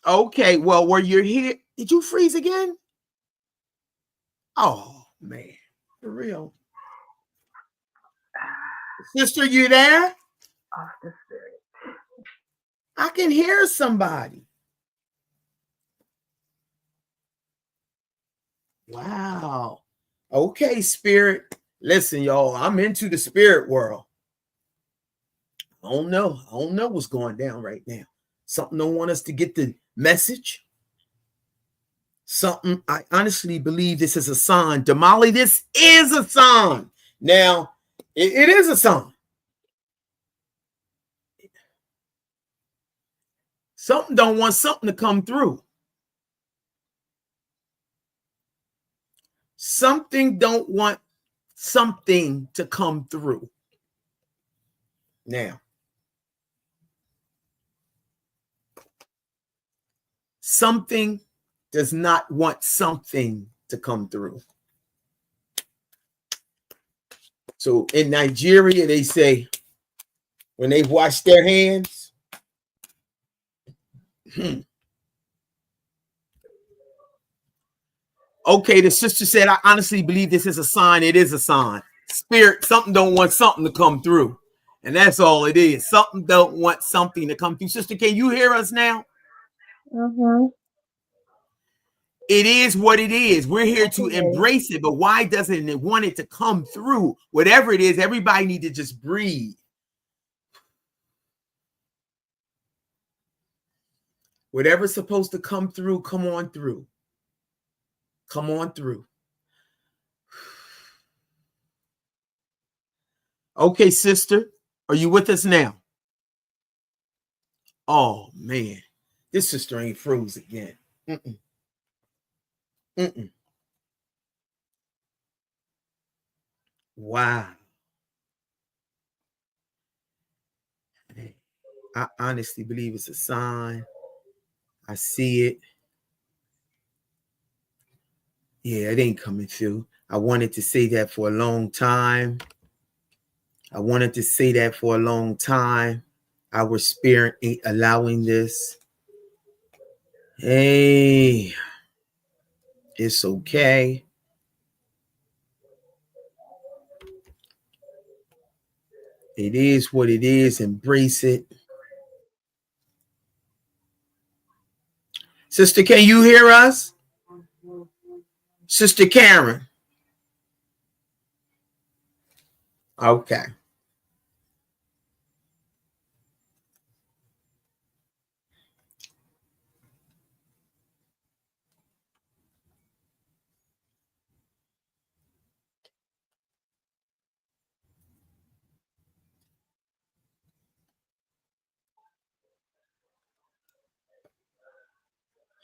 Okay, well, were you here? Did you freeze again? Oh man, for real. Sister, you there? Of the spirit. I can hear somebody. Wow. Okay, spirit. Listen, y'all, I'm into the spirit world. I don't know. I don't know what's going down right now. Something don't want us to get the message. Something I honestly believe this is a sign. Damali, this is a sign. Now, it is a sign. Something don't want something to come through. Something don't want something to come through. Now, something does not want something to come through. So in Nigeria, they say when they wash their hands, okay, the sister said, I honestly believe this is a sign. It is a sign. Spirit, something don't want something to come through. And that's all it is. Something don't want something to come through. Sister, can you hear us now? Mm-hmm. It is what it is. We're here I to can hear you. embrace it, but why doesn't it want it to come through? Whatever it is, everybody need to just breathe. Whatever's supposed to come through, come on through. Come on through. Okay, sister, are you with us now? Oh, man. This sister ain't froze again. Mm-mm. Mm-mm. Wow. I honestly believe it's a sign. I see it. Yeah, it ain't coming through. I wanted to say that for a long time. Our spirit ain't allowing this. Hey, it's okay. It is what it is. Embrace it. Sister, can you hear us? Sister Karen. Okay.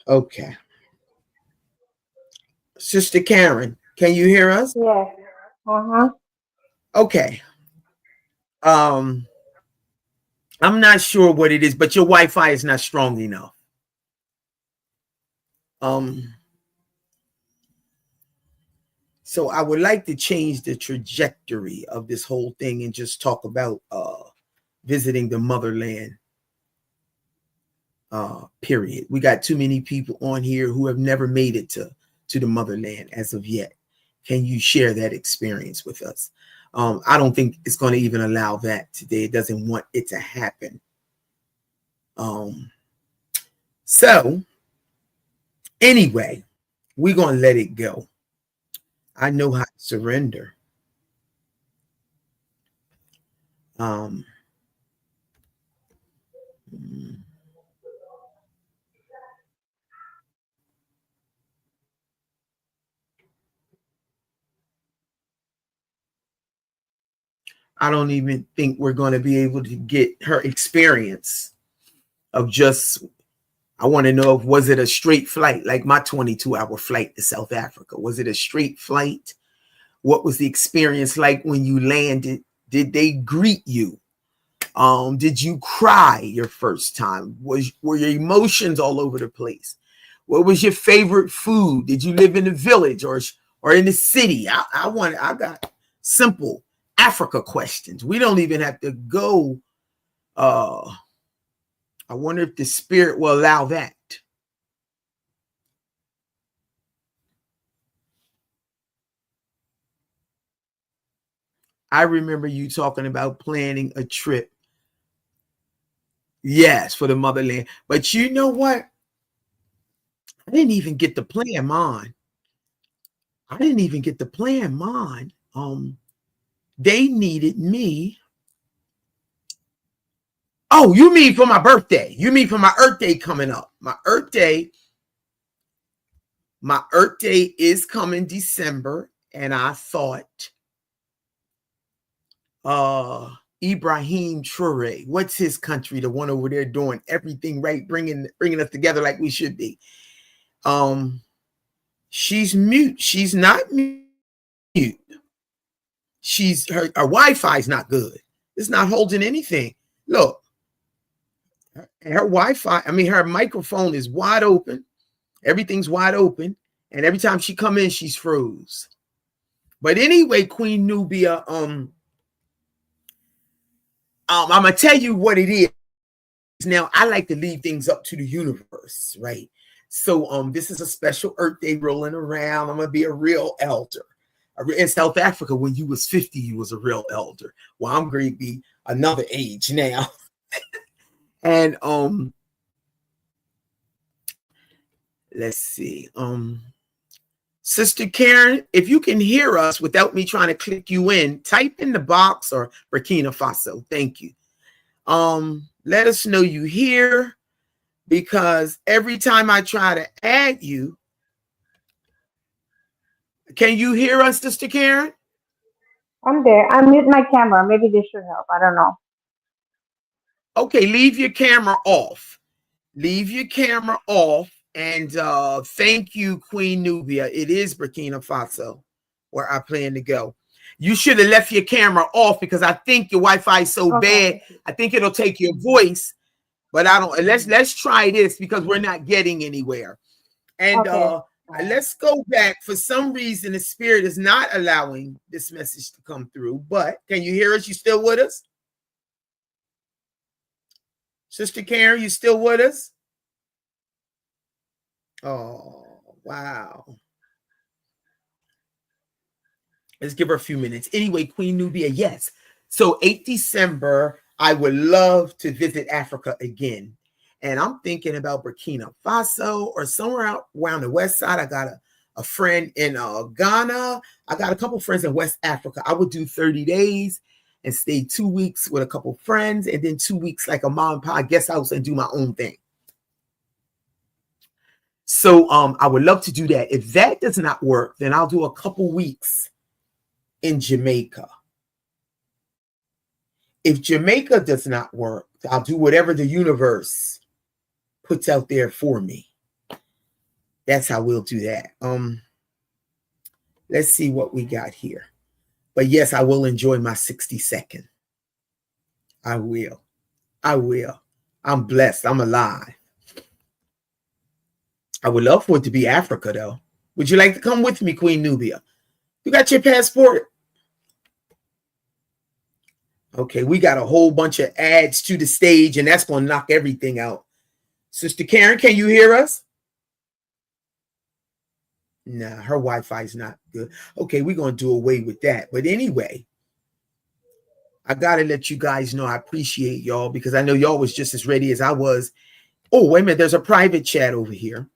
Okay. Sister Karen, can you hear us? Yes. Uh-huh. Okay. I'm not sure what it is, but your Wi-Fi is not strong enough. So I would like to change the trajectory of this whole thing and just talk about visiting the motherland. Period. We got too many people on here who have never made it to the motherland as of yet. Can you share that experience with us? I don't think it's going to even allow that today. It doesn't want it to happen. So anyway, we're going to let it go. I know how to surrender. I don't even think we're going to be able to get her experience of just, I want to know if was it a straight flight, like my 22-hour flight to South Africa? Was it a straight flight? What was the experience like when you landed? Did they greet you? Did you cry your first time? Were your emotions all over the place? What was your favorite food? Did you live in the village or in the city? I got simple Africa questions. We don't even have to go. I wonder if the spirit will allow that. I remember you talking about planning a trip. Yes, for the motherland. But you know what? I didn't even get to plan mine. I didn't even get to plan mine. They needed me. Oh, you mean for my birthday? You mean for my Earth Day coming up? My Earth Day is coming December, and I thought, Ibrahim Traore, what's his country? The one over there doing everything right, bringing us together like we should be. She's mute. She's not mute. She's her Wi-Fi is not good. It's not holding anything. Look, her Wi-Fi, I mean, her microphone is wide open. Everything's wide open. And every time she come in, she's froze. But anyway, Queen Nubia, I'm gonna tell you what it is. Now, I like to leave things up to the universe, right? So this is a special Earth Day rolling around. I'm gonna be a real elder. In South Africa, when you was 50, you was a real elder. Well, I'm going to be another age now. And let's see. Sister Karen, if you can hear us without me trying to click you in, type in the box or Burkina Faso. Thank you. Let us know you here, because every time I try to add you, can you hear us, Sister Karen? I'm there. I mute my camera. Maybe this should help. I don't know. Okay, leave your camera off. Leave your camera off. And thank you, Queen Nubia. It is Burkina Faso where I plan to go. You should have left your camera off, because I think your Wi-Fi is so bad. I think it'll take your voice, but I don't. Let's try this, because we're not getting anywhere. And let's go back. For some reason, the spirit is not allowing this message to come through. But can you hear us? You still with us? Sister Karen, you still with us? Oh, wow. Let's give her a few minutes. Anyway, Queen Nubia, yes. So 8 December, I would love to visit Africa again. And I'm thinking about Burkina Faso or somewhere out around the west side. I got a friend in Ghana. I got a couple friends in West Africa. I would do 30 days and stay 2 weeks with a couple friends, and then 2 weeks like a mom and pop guest house and do my own thing. So I would love to do that. If that does not work, then I'll do a couple weeks in Jamaica. If Jamaica does not work, I'll do whatever the universe puts out there for me. That's how we'll do that. Let's see what we got here. But yes, I will enjoy my 60-second. I will. I'm blessed. I'm alive. I would love for it to be Africa, though. Would you like to come with me, Queen Nubia? You got your passport? Okay, we got a whole bunch of ads to the stage, and that's going to knock everything out. Sister Karen, can you hear us? Nah, her Wi-Fi is not good. Okay, we're going to do away with that. But anyway, I got to let you guys know I appreciate y'all, because I know y'all was just as ready as I was. Oh, wait a minute. There's a private chat over here.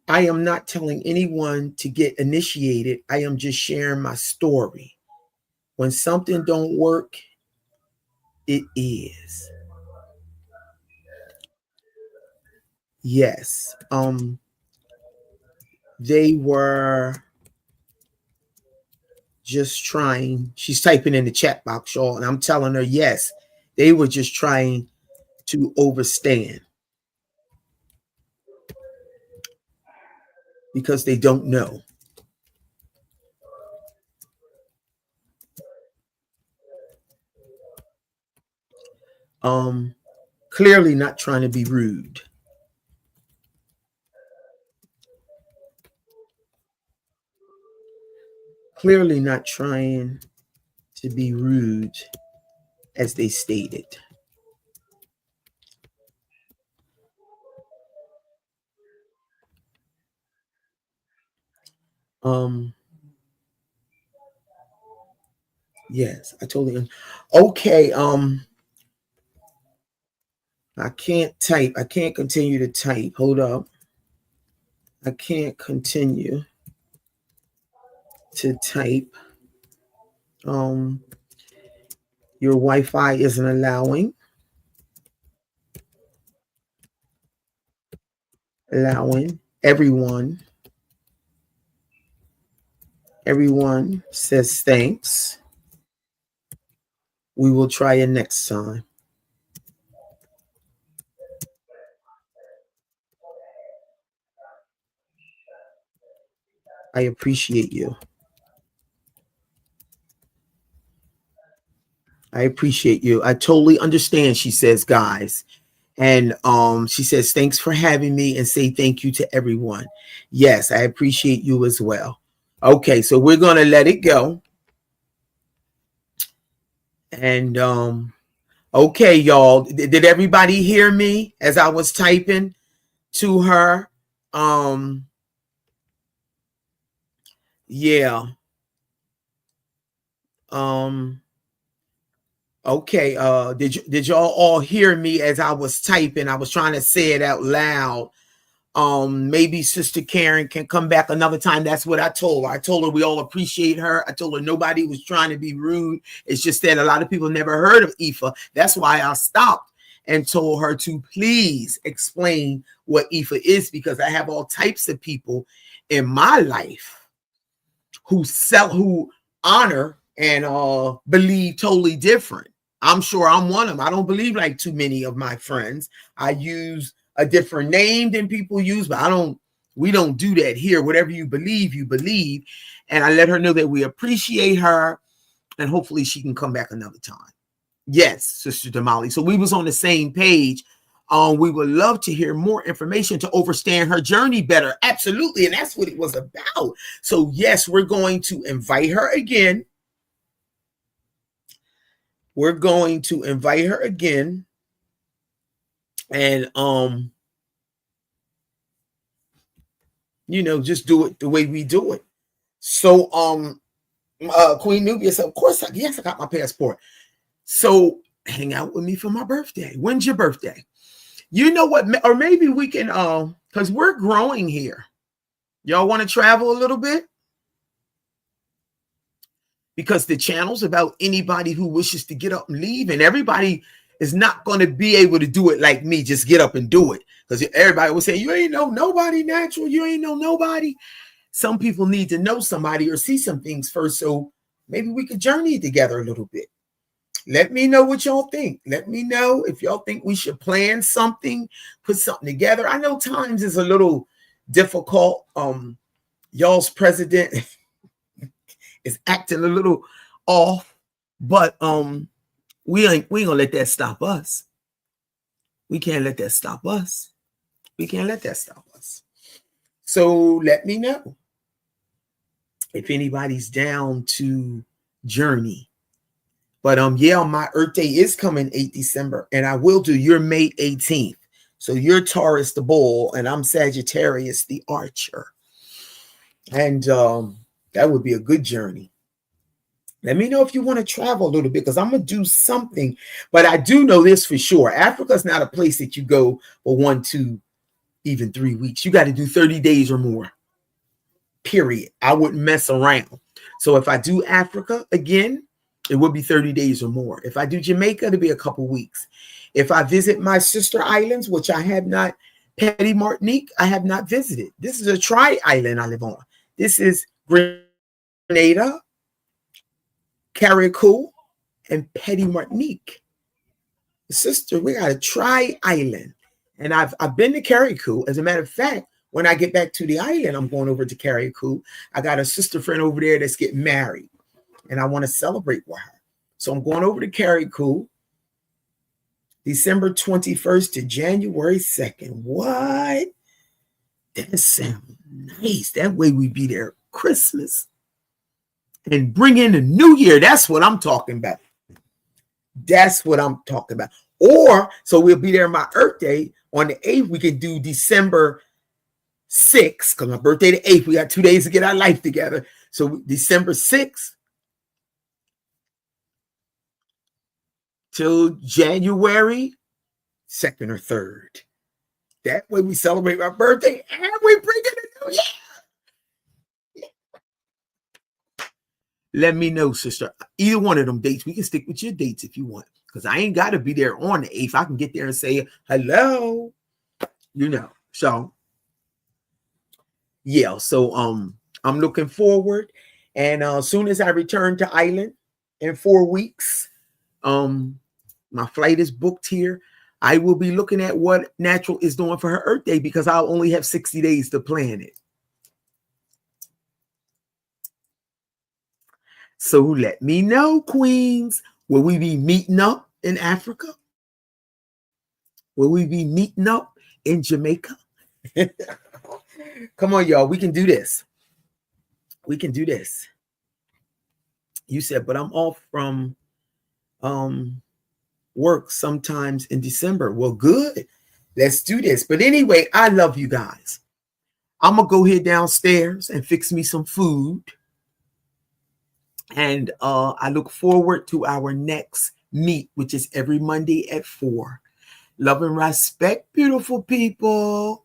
I am not telling anyone to get initiated. I am just sharing my story. When something don't work, it is. Yes. They were just trying. She's typing in the chat box, y'all, and I'm telling her, yes, they were just trying to overstand, because they don't know. Clearly not trying to be rude. Clearly not trying to be rude, as they stated. Yes, I totally. Okay. I can't type. I can't continue to type. Hold up. I can't continue to type. Um, your Wi-Fi isn't allowing everyone. Everyone says thanks. We will try it next time. I appreciate you. I appreciate you. I totally understand, she says, guys. And she says, thanks for having me and say thank you to everyone. Yes, I appreciate you as well. Okay, so we're going to let it go. And okay, y'all, did everybody hear me as I was typing to her? Yeah. Um okay, did y'all all hear me as I was typing? I was trying to say it out loud. Maybe Sister Karen can come back another time. That's what I told her. I told her we all appreciate her. I told her nobody was trying to be rude. It's just that a lot of people never heard of Ifa. That's why I stopped and told her to please explain what Ifa is, because I have all types of people in my life who honor and believe totally different. I'm sure I'm one of them. I don't believe like too many of my friends. I use a different name than people use, but we don't do that here. Whatever you believe, you believe. And I let her know that we appreciate her, and hopefully she can come back another time. Yes, Sister Damali. So we was on the same page. We would love to hear more information to understand her journey better. Absolutely. And that's what it was about. So yes, we're going to invite her again. We're going to invite her again. And just do it the way we do it. So Queen Nubia said, of course, yes, I got my passport. So hang out with me for my birthday. When's your birthday? You know what? Or maybe we can, because we're growing here. Y'all want to travel a little bit? Because the channel's about anybody who wishes to get up and leave, and everybody is not going to be able to do it like me, just get up and do it. Because everybody will say, you ain't know nobody natural, you ain't know nobody. Some people need to know somebody or see some things first, so maybe we could journey together a little bit. Let me know what y'all think. Let me know if y'all think we should plan something, put something together. I know times is a little difficult. Y'all's president is acting a little off, but we ain't gonna let that stop us. We can't let that stop us. We can't let that stop us. So let me know if anybody's down to journey. But yeah, my Earth Day is coming 8 December, and I will do your May 18th. So you're Taurus the bull, and I'm Sagittarius the archer. And that would be a good journey. Let me know if you want to travel a little bit, because I'm going to do something. But I do know this for sure. Africa's not a place that you go for 1, 2, even 3 weeks. You got to do 30 days or more. Period. I wouldn't mess around. So if I do Africa again, it would be 30 days or more. If I do Jamaica, it'll be a couple weeks. If I visit my sister islands, which I have not, Petty Martinique, I have not visited. This is a tri-island I live on. This is Grenada, Carriacou, and Petty Martinique. Sister, we got a tri-island. And I've been to Carriacou. As a matter of fact, when I get back to the island, I'm going over to Carriacou. I got a sister friend over there that's getting married, and I want to celebrate with her. So I'm going over to Carriacou December 21st to January 2nd. What? That sounds nice. That way we be there Christmas and bring in the new year. That's what I'm talking about. That's what I'm talking about. Or, so we'll be there my Earth Day. On the 8th, we can do December 6th, because my birthday the 8th. We got 2 days to get our life together. So December 6th, till January 2nd or 3rd. That way we celebrate my birthday and we bring in the new year. Let me know, sister. Either one of them dates. We can stick with your dates if you want. Because I ain't got to be there on the 8th. I can get there and say hello. You know. So, yeah. So I'm looking forward. And as soon as I return to Island in 4 weeks, my flight is booked here. I will be looking at what Natural is doing for her Earth Day because I'll only have 60 days to plan it. So let me know, Queens. Will we be meeting up in Africa? Will we be meeting up in Jamaica? Come on, y'all. We can do this. We can do this. You said, but I'm off from work sometimes in December. Well, good. Let's do this. But anyway, I love you guys. I'm going to go here downstairs and fix me some food. And I look forward to our next meet, which is every Monday at 4. Love and respect, beautiful people.